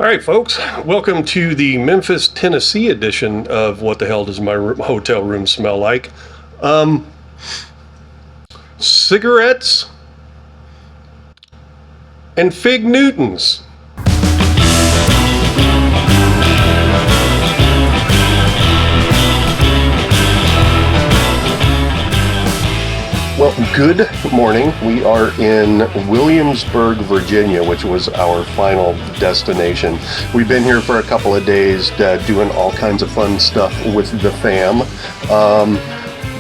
All right, folks, welcome to the Memphis, Tennessee edition of What the Hell Does My Hotel Room Smell Like? Cigarettes and Fig Newtons. Well, good morning. We are in Williamsburg, Virginia, which was our final destination. We've been here for a couple of days doing all kinds of fun stuff with the fam.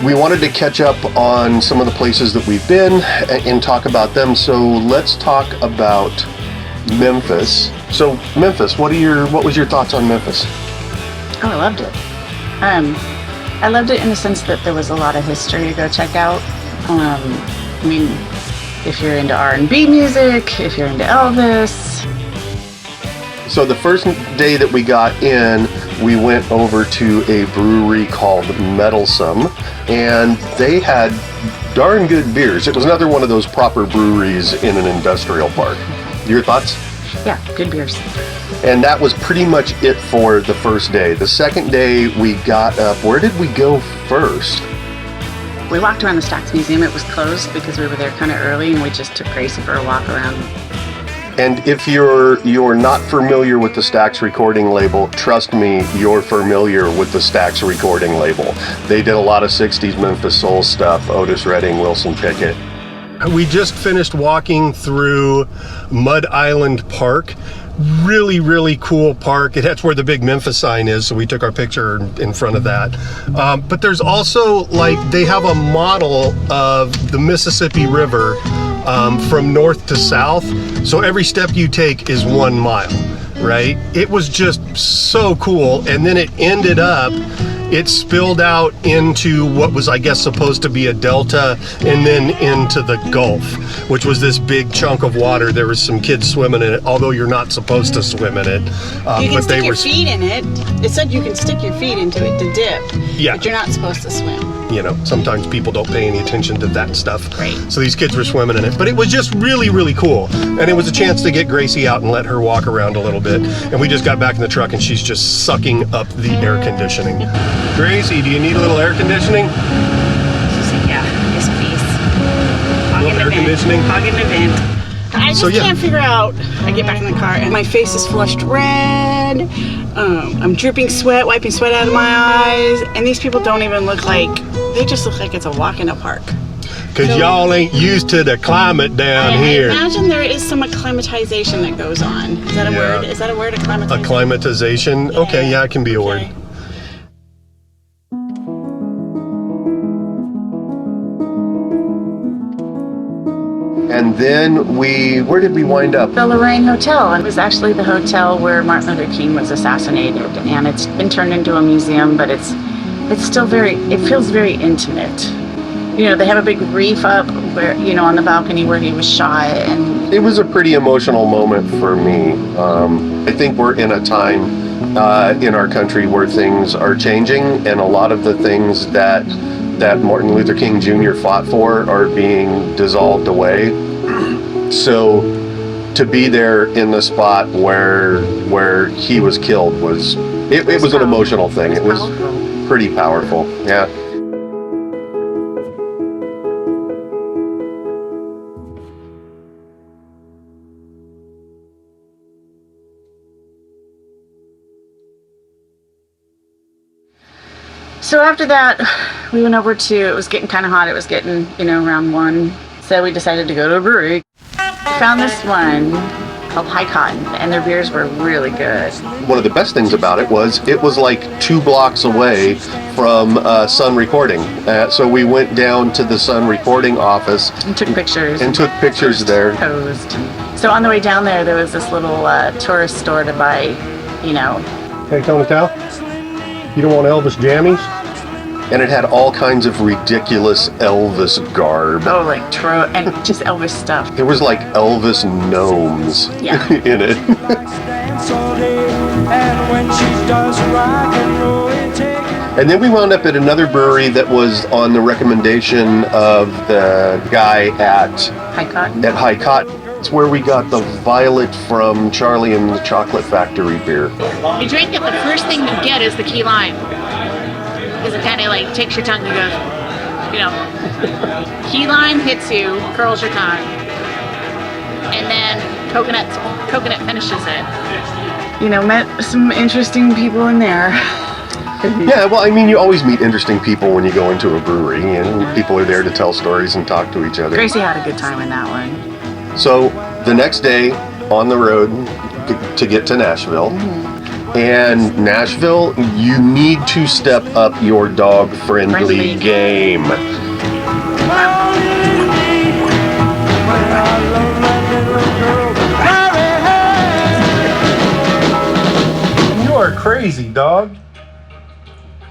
We wanted to catch up on some of the places that we've been and talk about them. So let's talk about Memphis. So Memphis, what was your thoughts on Memphis? Oh, I loved it. I loved it in the sense that there was a lot of history to go check out. I mean, if you're into R&B music, if you're into Elvis. So the first day that we got in, we went over to a brewery called Meddlesome, and they had darn good beers. It was another one of those proper breweries in an industrial park. Your thoughts? Yeah, good beers. And that was pretty much it for the first day. The second day, we got up. Where did we go first? We walked around the Stax Museum. It was closed because we were there kind of early, and we just took Gracie for a walk around. And if you're not familiar with the Stax recording label, trust me, you're familiar with the Stax recording label. They did a lot of 60s Memphis soul stuff, Otis Redding, Wilson Pickett. We just finished walking through Mud Island Park. Really, really cool park. That's where the big Memphis sign is, so we took our picture in front of that. But there's also, they have a model of the Mississippi River from north to south. So every step you take is 1 mile, right? It was just so cool. And then it spilled out into what was, I guess, supposed to be a delta, and then into the Gulf, which was this big chunk of water. There was some kids swimming in it, although you're not supposed to swim in it. You can stick your feet in it. It said you can stick your feet into it to dip, yeah. But you're not supposed to swim. You know, sometimes people don't pay any attention to that stuff. Right. So these kids were swimming in it. But it was just really, really cool. And it was a chance to get Gracie out and let her walk around a little bit. And we just got back in the truck and she's just sucking up the air conditioning. Gracie, do you need a little air conditioning? She's like, yeah, yes please. A little air conditioning? Hog in the vent. I just can't figure out. I get back in the car and my face is flushed red. I'm dripping sweat, wiping sweat out of my eyes. And these people don't even look like, they just look like it's a walk in a park. Because y'all ain't used to the climate down here. I imagine there is some acclimatization that goes on. Is that a word? Is that a word, acclimatization? Acclimatization? Yeah. Okay, yeah, it can be a word. And then where did we wind up? The Lorraine Hotel. It was actually the hotel where Martin Luther King was assassinated, and it's been turned into a museum, but it's still it feels very intimate. You know, they have a big wreath up where, on the balcony where he was shot, and it was a pretty emotional moment for me. I think we're in a time in our country where things are changing, and a lot of the things that Martin Luther King Jr. fought for are being dissolved away. So to be there in the spot where he was killed was an emotional thing. It was pretty powerful. Yeah. so after that, we went over it was getting kind of hot. It was getting, around 1. So we decided to go to a brewery. Found this one called High Cotton, and their beers were really good. One of the best things about it was like 2 blocks away from Sun Recording. So we went down to the Sun Recording office. And took pictures. There. Posed. So on the way down there was this little tourist store to buy, Hey, Tony Tal, you don't want Elvis jammies? And it had all kinds of ridiculous Elvis garb. Oh, and just Elvis stuff. There was like Elvis gnomes in it. And then we wound up at another brewery that was on the recommendation of the guy at High Cotton. High Cotton. It's where we got the Violet from Charlie and the Chocolate Factory beer. You drink it, the first thing you get is the key lime. Because it kind of like takes your tongue and goes, you know. Key lime hits you, curls your tongue. And then coconut finishes it. You know, met some interesting people in there. Yeah, well, I mean, you always meet interesting people when you go into a brewery, and people are there to tell stories and talk to each other. Gracie had a good time in that one. So the next day on the road to get to Nashville, and Nashville, you need to step up your dog-friendly game. You are crazy, dog.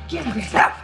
Give me that